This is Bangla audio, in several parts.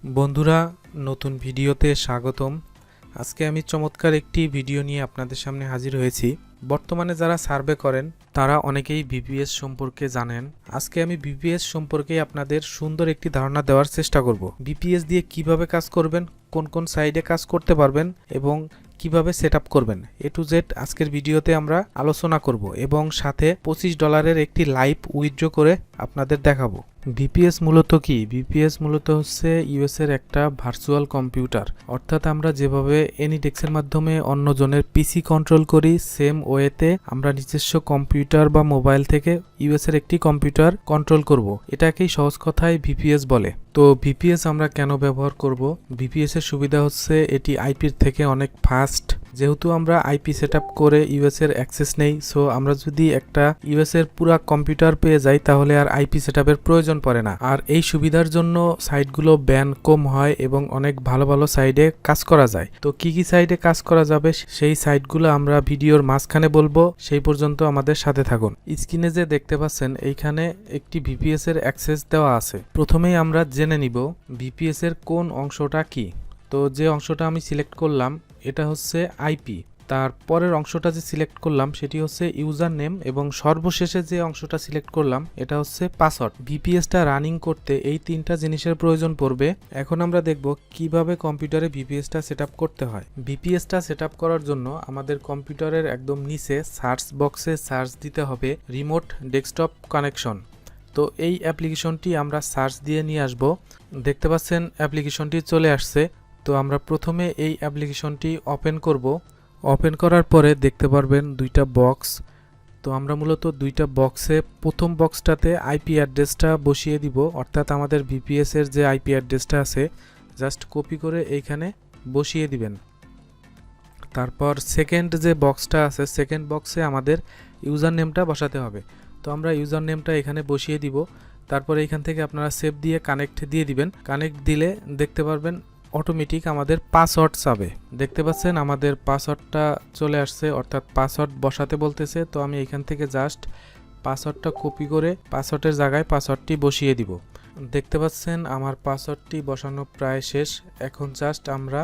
বন্ধুরা, নতুন ভিডিওতে স্বাগতম। আজকে আমি চমৎকার একটি ভিডিও নিয়ে আপনাদের সামনে হাজির হয়েছি। বর্তমানে যারা সার্ভে করেন তারা অনেকেই ভিপিএস সম্পর্কে জানেন। আজকে আমি ভিপিএস সম্পর্কে আপনাদের সুন্দর একটি ধারণা দেওয়ার চেষ্টা করব। ভিপিএস দিয়ে কিভাবে কাজ করবেন, কোন কোন সাইডে কাজ করতে পারবেন এবং কিভাবে সেটআপ করবেন, এ টু জেড আজকের ভিডিওতে আমরা আলোচনা করব এবং সাথে $25 একটি লাইভ উইথড্র করে আপনাদের দেখাবো। ভিপিএস মূলত কি? ভিপিএস মূলত হচ্ছে ইউএস এর একটা ভার্চুয়াল কম্পিউটার। অর্থাৎ আমরা যেভাবে এনিডেক্সের মাধ্যমে অন্যজনের পিসি কন্ট্রোল করি, সেম ওয়েতে আমরা নিজস্ব কম্পিউটার বা মোবাইল থেকে ইউএস এর একটি কম্পিউটার কন্ট্রোল করব। এটাকেই সহজ কথায় ভিপিএস বলে। তো ভিপিএস আমরা কেন ব্যবহার করব? ভিপিএস এর সুবিধা হচ্ছে এটি আইপির থেকে অনেক ফাস্ট। যেহেতু আমরা আইপি সেটআপ করে ইউএস এর অ্যাক্সেস নেই, সো আমরা যদি একটা ইউএস এর পুরো কম্পিউটার পেয়ে যাই তাহলে আর আইপি সেটআপের প্রয়োজন পড়ে না। আর এই সুবিধার জন্য সাইটগুলো ব্যান কম হয় এবং অনেক ভালো ভালো সাইডে কাজ করা যায়। তো কি কি সাইডে কাজ করা যাবে সেই সাইটগুলো আমরা ভিডিওর মাঝখানে বলবো, সেই পর্যন্ত আমাদের সাথে থাকুন। স্ক্রিনে যে দেখতে পাচ্ছেন এইখানে একটি ভিপিএস এর অ্যাক্সেস দেওয়া আছে। প্রথমেই আমরা জেনে নিব ভিপিএস এর কোন অংশটা কি। তো যে অংশটা আমি সিলেক্ট করলাম এটা হচ্ছে আইপি। তারপরের অংশটা যে সিলেক্ট করলাম সেটি হচ্ছে ইউজার নেম এবং সর্বশেষে যে অংশটা সিলেক্ট করলাম এটা হচ্ছে পাসওয়ার্ড। ভিপিএসটা রানিং করতে এই তিনটা জিনিসের প্রয়োজন পড়বে। এখন আমরা দেখব কিভাবে কম্পিউটারে ভিপিএসটা সেটআপ করতে হয়। ভিপিএসটা সেটআপ করার জন্য আমাদের কম্পিউটারের একদম নিচে সার্চ বক্সে সার্চ দিতে হবে রিমোট ডেস্কটপ কানেকশন। তো এই অ্যাপ্লিকেশনটি আমরা সার্চ দিয়ে নিয়ে আসব। দেখতে পাচ্ছেন অ্যাপ্লিকেশনটি চলে আসছে। তো আমরা প্রথমে এই অ্যাপ্লিকেশনটি ওপেন করব। ওপেন করার পরে দেখতে পারবেন দুইটা বক্স। তো আমরা মূলত দুইটা বক্সে প্রথম বক্সটাতে আইপি অ্যাড্রেসটা বসিয়ে দিব, অর্থাৎ আমাদের ভিপিএস এর যে আইপি অ্যাড্রেসটা আছে জাস্ট কপি করে এইখানে বসিয়ে দিবেন। তারপর সেকেন্ড যে বক্সটা আছে সেকেন্ড বক্সে আমাদের ইউজার নেমটা বসাতে হবে। তো আমরা ইউজার নেমটা এখানে বসিয়ে দিব। তারপর এইখান থেকে আপনারা সেভ দিয়ে কানেক্ট দিয়ে দিবেন। কানেক্ট দিলে দেখতে পারবেন অটোমেটিক আমাদের পাসওয়ার্ড চাবে। দেখতে পাচ্ছেন আমাদের পাসওয়ার্ডটা চলে আসছে, অর্থাৎ পাসওয়ার্ড বসাতে বলতেছে। তো আমি এখান থেকে জাস্ট পাসওয়ার্ডটা কপি করে পাসওয়ার্ডের জায়গায় পাসওয়ার্ডটি বসিয়ে দিব। দেখতে পাচ্ছেন আমার পাসওয়ার্ডটি বসানো প্রায় শেষ। এখন জাস্ট আমরা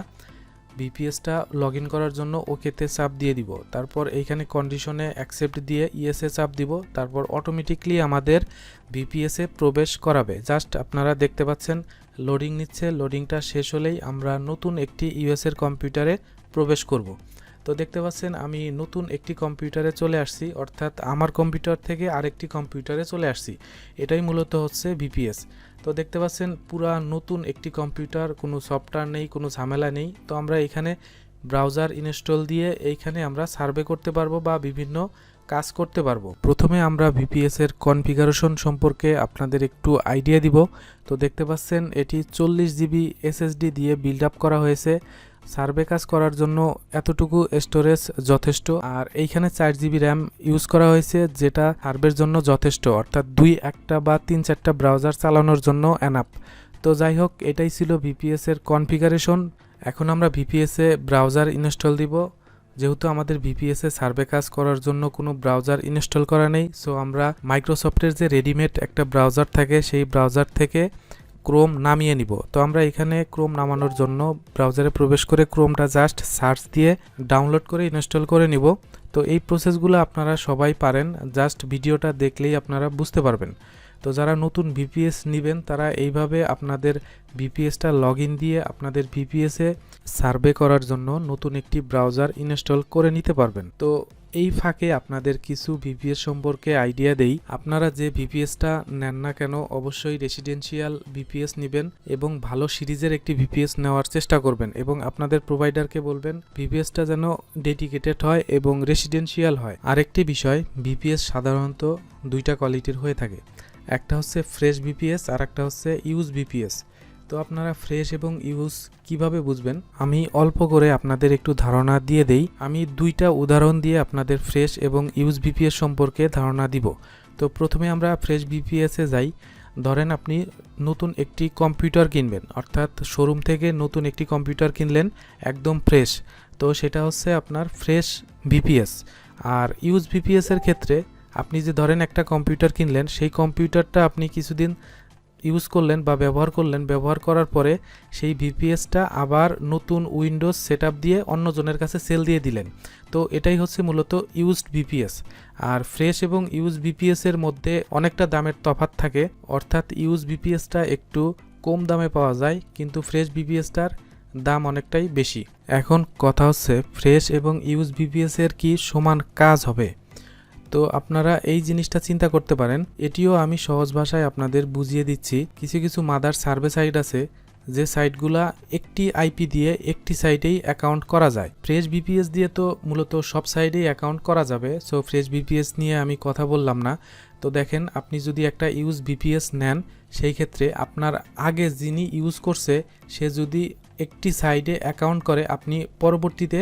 ভিপিএসটা লগ ইন করার জন্য ওকেতে চাপ দিয়ে দিব। তারপর এইখানে কন্ডিশনে অ্যাকসেপ্ট দিয়ে ইয়েসে চাপ দিব। তারপর অটোমেটিকলি আমাদের ভিপিএসে প্রবেশ করাবে। জাস্ট আপনারা দেখতে পাচ্ছেন লোডিং নিচ্ছে। লোডিংটা শেষ হলেই আমরা নতুন একটি ইউএসের কম্পিউটারে প্রবেশ করব। তো দেখতে পাচ্ছেন আমি নতুন একটি কম্পিউটারে চলে আসছি, অর্থাৎ আমার কম্পিউটার থেকে আরেকটি কম্পিউটারে চলে আসছি। এটাই মূলত হচ্ছে ভিপিএস। তো দেখতে পাচ্ছেন পুরা নতুন একটি কম্পিউটার, কোনো সফটওয়্যার নেই, কোনো ঝামেলা নেই। তো আমরা এখানে ব্রাউজার ইনস্টল দিয়ে এইখানে আমরা সার্ভে করতে পারবো বা বিভিন্ন কাজ করতে পারবো। প্রথমে আমরা ভিপিএস এর কনফিগারেশন সম্পর্কে আপনাদের একটু আইডিয়া দিব। তো দেখতে পাচ্ছেন এটি 40GB এসএসডি দিয়ে বিল্ড আপ করা হয়েছে। সার্ভে কাজ করার জন্য এতটুকু স্টোরেজ যথেষ্ট। আর এইখানে 4GB র্যাম ইউজ করা হয়েছে, যেটা সার্ভের জন্য যথেষ্ট, অর্থাৎ 2-1 বা 3-4টা ব্রাউজার চালানোর জন্য এনাফ। তো যাই হোক, এটাই ছিল ভিপিএস এর কনফিগারেশন। এখন আমরা ভিপিএস এ ব্রাউজার ইনস্টল দিব। যেহেতু আমাদের ভিপিএস এ সার্ভে কাজ করার জন্য কোনো ব্রাউজার ইনস্টল করা নেই, সো আমরা মাইক্রোসফটের যে রেডিমেড একটা ব্রাউজার থাকে সেই ব্রাউজার থেকে ক্রোম নামিয়ে নিব। তো আমরা এখানে ক্রোম নামানোর জন্য ব্রাউজারে প্রবেশ করে ক্রোমটা জাস্ট সার্চ দিয়ে ডাউনলোড করে ইনস্টল করে নিব। তো এই প্রসেসগুলো আপনারা সবাই পারেন, জাস্ট ভিডিওটা দেখলেই আপনারা বুঝতে পারবেন। তো যারা নতুন ভিপিএস নেবেন তারা এইভাবে আপনাদের ভিপিএসটা লগ ইন দিয়ে আপনাদের ভিপিএসে সার্ভে করার জন্য নতুন একটি ব্রাউজার ইনস্টল করে নিতে পারবেন। তো এই ফাঁকে আপনাদের কিছু ভিপিএস সম্পর্কে আইডিয়া দেই। আপনারা যে ভিপিএসটা নেন না কেন অবশ্যই রেসিডেন্সিয়াল ভিপিএস নেবেন এবং ভালো সিরিজের একটি ভিপিএস নেওয়ার চেষ্টা করবেন এবং আপনাদের প্রোভাইডারকে বলবেন ভিপিএসটা যেন ডেডিকেটেড হয় এবং রেসিডেন্সিয়াল হয়। আরেকটি বিষয়, ভিপিএস সাধারণত দুইটা কোয়ালিটির হয়ে থাকে। একটা হচ্ছে ফ্রেশ ভিপিএস আর একটা হচ্ছে ইউজ ভিপিএস। তো আপনারা ফ্রেশ এবং ইউজ কিভাবে বুঝবেন আমি অল্প করে আপনাদের একটু ধারণা দিয়ে দেই। আমি দুইটা উদাহরণ দিয়ে আপনাদের ফ্রেশ এবং ইউজ ভিপিএস সম্পর্কে ধারণা দিব। তো প্রথমে আমরা ফ্রেশ ভিপিএসে যাই। ধরেন আপনি নতুন একটি কম্পিউটার কিনবেন, অর্থাৎ শোরুম থেকে নতুন একটি কম্পিউটার কিনলেন একদম ফ্রেশ। তো সেটা হচ্ছে আপনার ফ্রেশ ভিপিএস। আর ইউজ ভিপিএস এর ক্ষেত্রে আপনি যে ধরেন একটা কম্পিউটার কিনলেন, সেই কম্পিউটারটা আপনি কিছুদিন ইউজ করলেন বা ব্যবহার করলেন, ব্যবহার করার পরে সেই ভিপিএসটা আবার নতুন উইন্ডোজ সেটআপ দিয়ে অন্যজনের কাছে সেল দিয়ে দিলেন। তো এটাই হচ্ছে মূলত ইউজড ভিপিএস। আর ফ্রেশ এবং ইউজ ভিপিএস এর মধ্যে অনেকটা দামের তফাৎ থাকে, অর্থাৎ ইউজ ভিপিএসটা একটু কম দামে পাওয়া যায়, কিন্তু ফ্রেশ ভিপিএসটার দাম অনেকটাই বেশি। এখন কথা হচ্ছে ফ্রেশ এবং ইউজ ভিপিএস এর কি সমান কাজ হবে? তো আপনারা এই জিনিসটা চিন্তা করতে পারেন। এটিও আমি সহজ ভাষায় আপনাদের বুঝিয়ে দিচ্ছি। কিছু কিছু মাদার সার্ভে সাইট আছে যে সাইটগুলা একটি আইপি দিয়ে একটি সাইটেই অ্যাকাউন্ট করা যায়। ফ্রেশ ভিপিএস দিয়ে তো মূলত সব সাইটেই অ্যাকাউন্ট করা যাবে, সো ফ্রেশ ভিপিএস নিয়ে আমি কথা বললাম না। তো দেখেন, আপনি যদি একটা ইউজ ভিপিএস নেন, সেই ক্ষেত্রে আপনার আগে যিনি ইউজ করছে সে যদি একটি সাইটে অ্যাকাউন্ট করে, আপনি পরবর্তীতে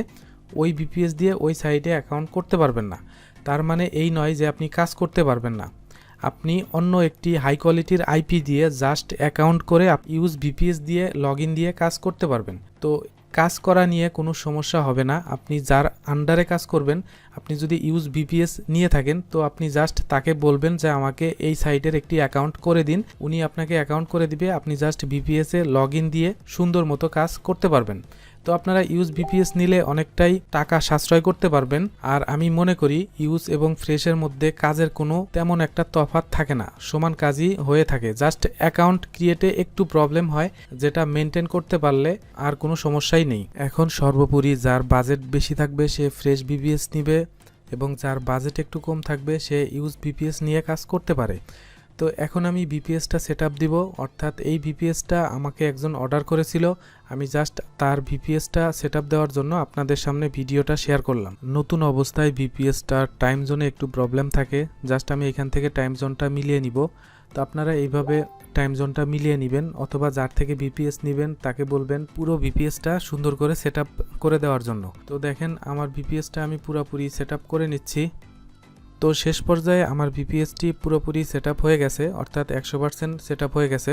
ওই ভিপিএস দিয়ে ওই সাইটে অ্যাকাউন্ট করতে পারবেন না। তার মানে এই নয় যে আপনি কাজ করতে পারবেন না। আপনি অন্য একটি হাই কোয়ালিটির আইপি দিয়ে জাস্ট অ্যাকাউন্ট করে ইউজ ভিপিএস দিয়ে লগ ইন দিয়ে কাজ করতে পারবেন। তো কাজ করা নিয়ে কোনো সমস্যা হবে না। আপনি যার আন্ডারে কাজ করবেন, আপনি যদি ইউজ ভিপিএস নিয়ে থাকেন, তো আপনি জাস্ট তাকে বলবেন যে আমাকে এই সাইটের একটি অ্যাকাউন্ট করে দিন, উনি আপনাকে অ্যাকাউন্ট করে দিবে। আপনি জাস্ট ভিপিএসে লগ ইন দিয়ে সুন্দর মতো কাজ করতে পারবেন। তো আপনারা ইউজ ভিপিএস নিলে অনেকটাই টাকা সাশ্রয় করতে পারবেন। আর আমি মনে করি ইউজ এবং ফ্রেশের মধ্যে কাজের কোনো তেমন একটা তফাৎ থাকে না, সমান কাজই হয়ে থাকে। জাস্ট অ্যাকাউন্ট ক্রিয়েটে একটু প্রবলেম হয়, যেটা মেনটেন করতে পারলে আর কোনো সমস্যাই নেই। এখন সর্বোপরি যার বাজেট বেশি থাকবে সে ফ্রেশ ভিপিএস নিবে, এবং যার বাজেট একটু কম থাকবে সে ইউজ ভিপিএস নিয়ে কাজ করতে পারে। তো এখন আমি ভিপিএসটা সেট আপ দিব, অর্থাৎ এই ভিপিএসটা আমাকে একজন অর্ডার করেছিল। আমি জাস্ট তার ভিপিএসটা সেট আপ দেওয়ার জন্য আপনাদের সামনে ভিডিওটা শেয়ার করলাম। নতুন অবস্থায় ভিপিএসটার টাইম জোনে একটু প্রবলেম থাকে, জাস্ট আমি এখান থেকে টাইম জোনটা মিলিয়ে নিব। তো আপনারা এইভাবে টাইম জোনটা মিলিয়ে নেবেন, অথবা যার থেকে ভিপিএস নেবেন তাকে বলবেন পুরো ভিপিএসটা সুন্দর করে সেট আপ করে দেওয়ার জন্য। তো দেখেন, আমার ভিপিএসটা আমি পুরোপুরি সেট আপ করে নিচ্ছি। তো শেষ পর্যায়ে আমার ভিপিএসটি পুরোপুরি সেট আপ হয়ে গেছে, অর্থাৎ 100% সেট আপ হয়ে গেছে।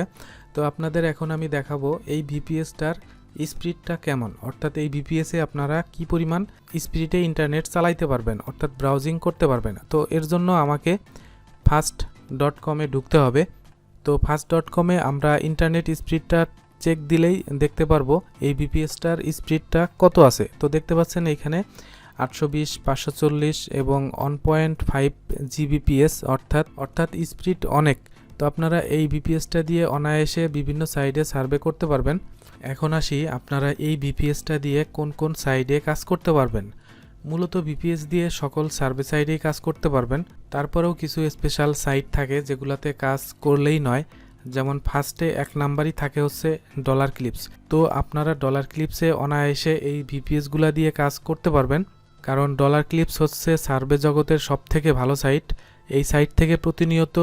তো আপনাদের এখন আমি দেখাবো এই ভিপিএসটার স্পিডটা কেমন, অর্থাৎ এই ভিপিএসে আপনারা কি পরিমাণ স্পিডে ইন্টারনেট চালাইতে পারবেন, অর্থাৎ ব্রাউজিং করতে পারবেন। তো এর জন্য আমাকে fast.com-এ ঢুকতে হবে। তো fast.com-এ আমরা ইন্টারনেট স্পিডটা চেক দিলেই দেখতে পারবো এই ভিপিএসটার স্পিডটা কত আছে। তো দেখতে পাচ্ছেন এখানে 820, 540 এবং 1.5 Gbps, অর্থাৎ স্পিড অনেক। তো আপনারা এই ভিপিএসটা দিয়ে অনায়াসে বিভিন্ন সাইডে সার্ভে করতে পারবেন। এখন আসি, আপনারা এই ভিপিএসটা দিয়ে কোন কোন সাইডে কাজ করতে পারবেন। মূলত ভিপিএস দিয়ে সকল সার্ভে সাইডেই কাজ করতে পারবেন। তারপরেও কিছু স্পেশাল সাইট থাকে যেগুলোতে কাজ করলেই নয়, যেমন ফার্স্টে 1 নাম্বারই থাকে হচ্ছে $ক্লিপস। তো আপনারা $ক্লিপসে অনায়াসে এই ভিপিএসগুলা দিয়ে কাজ করতে পারবেন, কারণ $ক্লিপস হচ্ছে সার্ভে জগতের সবথেকে ভালো সাইট। এই সাইট থেকে প্রতিনিয়ত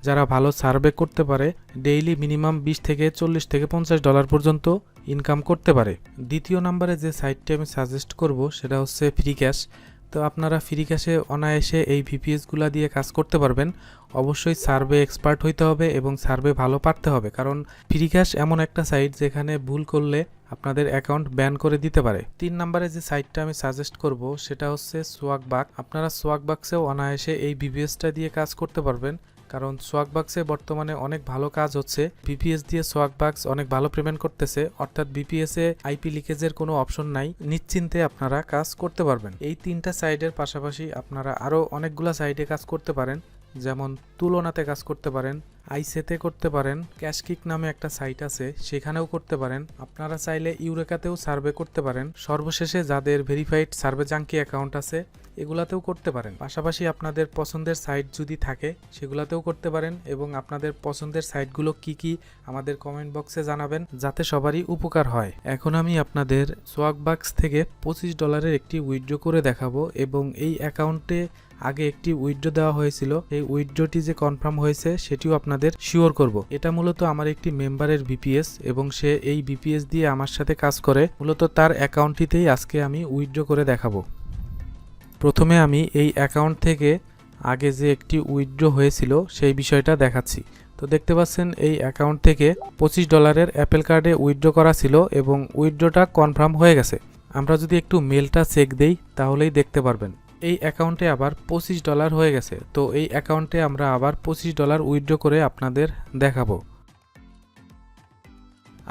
যারা ভালো সার্ভে করতে পারে ডেইলি মিনিমাম 20 থেকে 40 থেকে $50 পর্যন্ত ইনকাম করতে পারে। দ্বিতীয় নম্বরে যে সাইটটি আমি সাজেস্ট করব সেটা হচ্ছে ফ্রি ক্যাশ। তো আপনারা ফ্রি ক্যাশে অনায়াসে এই ভিপিএসগুলা দিয়ে কাজ করতে পারবেন। অবশ্যই সার্ভে এক্সপার্ট হইতে হবে এবং সার্ভে ভালো পারতে হবে, কারণ ফ্রি ক্যাশ এমন একটা সাইট যেখানে ভুল করলে আপনাদের অ্যাকাউন্ট ব্যান করে দিতে পারে। 3 নম্বরে যে সাইটটা আমি সাজেস্ট করব সেটা হচ্ছে সোয়াগবাক। আপনারা সোয়াগবাক্সেও অনায়াসে এই ভিপিএসটা দিয়ে কাজ করতে পারবেন, কারণ সোয়াগবাক্সে বর্তমানে অনেক ভালো কাজ হচ্ছে। ভিপিএস দিয়ে সোয়াগবাক্স অনেক ভালো পেমেন্ট করতেছে, অর্থাৎ ভিপিএসে আইপি লিকেজের কোনো অপশন নাই, নিশ্চিন্তে আপনারা কাজ করতে পারবেন। এই 3টা সাইডের পাশাপাশি আপনারা আরও অনেকগুলো সাইডে কাজ করতে পারেন, যেমন তুলনাতে কাজ করতে পারেন, আইসেতে করতে পারেন, ক্যাশকিক নামে একটা সাইট আছে সেখানেও করতে পারেন। আপনারা চাইলে ইউরেকাতেও সার্ভে করতে পারেন। সর্বশেষে যাদের ভেরিফাইড সার্ভে জাঙ্কি অ্যাকাউন্ট আছে এগুলাতেও করতে পারেন। পাশাপাশি আপনাদের পছন্দের সাইট যদি থাকে সেগুলাতেও করতে পারেন, এবং আপনাদের পছন্দের সাইটগুলো কি কি আমাদের কমেন্ট বক্সে জানাবেন, যাতে সবারই উপকার হয়। এখন আমি আপনাদের সোয়াগবাক্স থেকে $25 একটি উইথড্র করে দেখাবো, এবং এই অ্যাকাউন্টে আগে একটি উইথড্র দেওয়া হয়েছিল, এই উইথড্রটি যে কনফার্ম হয়েছে সেটিও আপনাদের শিওর করব। এটা মূলত আমার একটি মেম্বারের ভিপিএস, এবং সে এই ভিপিএস দিয়ে আমার সাথে কাজ করে। মূলত তার অ্যাকাউন্টটিতেই আজকে আমি উইথড্র করে দেখাবো। প্রথমে আমি এই অ্যাকাউন্ট থেকে আগে যে একটি উইথড্র হয়েছিল সেই বিষয়টা দেখাচ্ছি। তো দেখতে পাচ্ছেন এই অ্যাকাউন্ট থেকে $25 অ্যাপেল কার্ডে উইথড্র করা ছিল, এবং উইথড্রটা কনফার্ম হয়ে গেছে। আমরা যদি একটু মেলটা চেক দেই তাহলেই দেখতে পারবেন এই অ্যাকাউন্টে আবার $25 হয়ে গেছে। তো এই অ্যাকাউন্টে আমরা আবার $25 উইথড্র করে আপনাদের দেখাবো।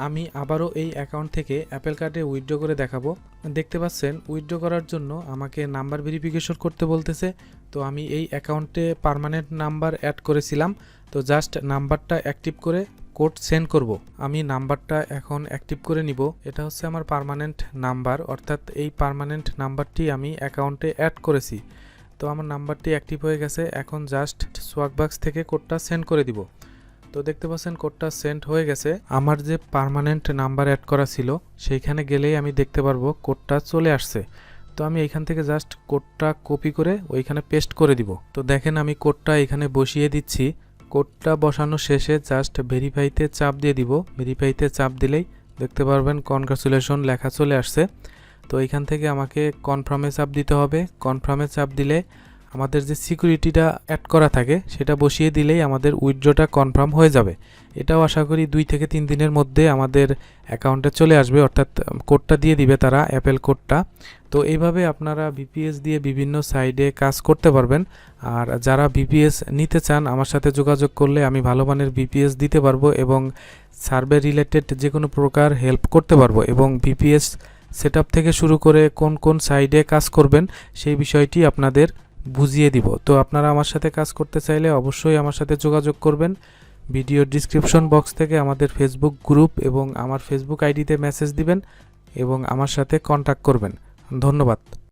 আমি আবারও এই অ্যাকাউন্ট থেকে অ্যাপেল কার্ডে উইথড্র করে দেখাবো। দেখতে পাচ্ছেন উইথড্র করার জন্য আমাকে নাম্বার ভেরিফিকেশন করতে বলতেছে। তো আমি এই অ্যাকাউন্টে পার্মানেন্ট নাম্বার অ্যাড করেছিলাম, তো জাস্ট নাম্বারটা অ্যাক্টিভ করে কোড সেন্ড করব। আমি নাম্বারটা এখন অ্যাক্টিভ করে নিব। এটা হচ্ছে আমার পার্মানেন্ট নাম্বার, অর্থাৎ এই পার্মানেন্ট নাম্বারটি আমি অ্যাকাউন্টে অ্যাড করেছি। তো আমার নাম্বারটি অ্যাক্টিভ হয়ে গেছে, এখন জাস্ট সোয়াগ বাক্স থেকে কোডটা সেন্ড করে দিব। তো দেখতে পাচ্ছেন কোডটা সেন্ড হয়ে গেছে। আমার যে পার্মানেন্ট নাম্বার অ্যাড করা ছিল সেইখানে গেলেই আমি দেখতে পারবো কোডটা চলে আসছে। তো আমি এইখান থেকে জাস্ট কোডটা কপি করে ওইখানে পেস্ট করে দিব। তো দেখেন আমি কোডটা এখানে বসিয়ে দিচ্ছি। কোডটা বসানো শেষে জাস্ট ভেরিফাইতে চাপ দিয়ে দিব। ভেরিফাইতে চাপ দিলেই দেখতে পারবেন কনগ্রাচুলেশন লেখা চলে আসছে। তো এইখান থেকে আমাকে কনফার্মে চাপ দিতে হবে। কনফার্মে চাপ দিলে আমাদের যে সিকিউরিটিটা অ্যাড করা থাকে সেটা বসিয়ে দিলেই আমাদের উইথড্রটা কনফার্ম হয়ে যাবে। এটাও আশা করি 2 থেকে 3 দিনের মধ্যে আমাদের অ্যাকাউন্টে চলে আসবে, অর্থাৎ কোডটা দিয়ে দিবে তারা, অ্যাপেল কোডটা। তো এইভাবে আপনারা ভিপিএস দিয়ে বিভিন্ন সাইডে কাজ করতে পারবেন। আর যারা ভিপিএস নিতে চান আমার সাথে যোগাযোগ করলে আমি ভালো মানের ভিপিএস দিতে পারবো এবং সার্ভে রিলেটেড যে কোনো প্রকার হেল্প করতে পারবো, এবং ভিপিএস সেটআপ থেকে শুরু করে কোন কোন সাইডে কাজ করবেন সেই বিষয়টি আপনাদের বুঝিয়ে দিব। তো আপনারা আমার সাথে কাজ করতে চাইলে অবশ্যই আমার সাথে যোগাযোগ করবেন। ভিডিও ডিসক্রিপশন বক্স থেকে আমাদের ফেসবুক গ্রুপ এবং আমার ফেসবুক আইডিতে মেসেজ দিবেন এবং আমার সাথে কন্ট্যাক্ট করবেন। ধন্যবাদ।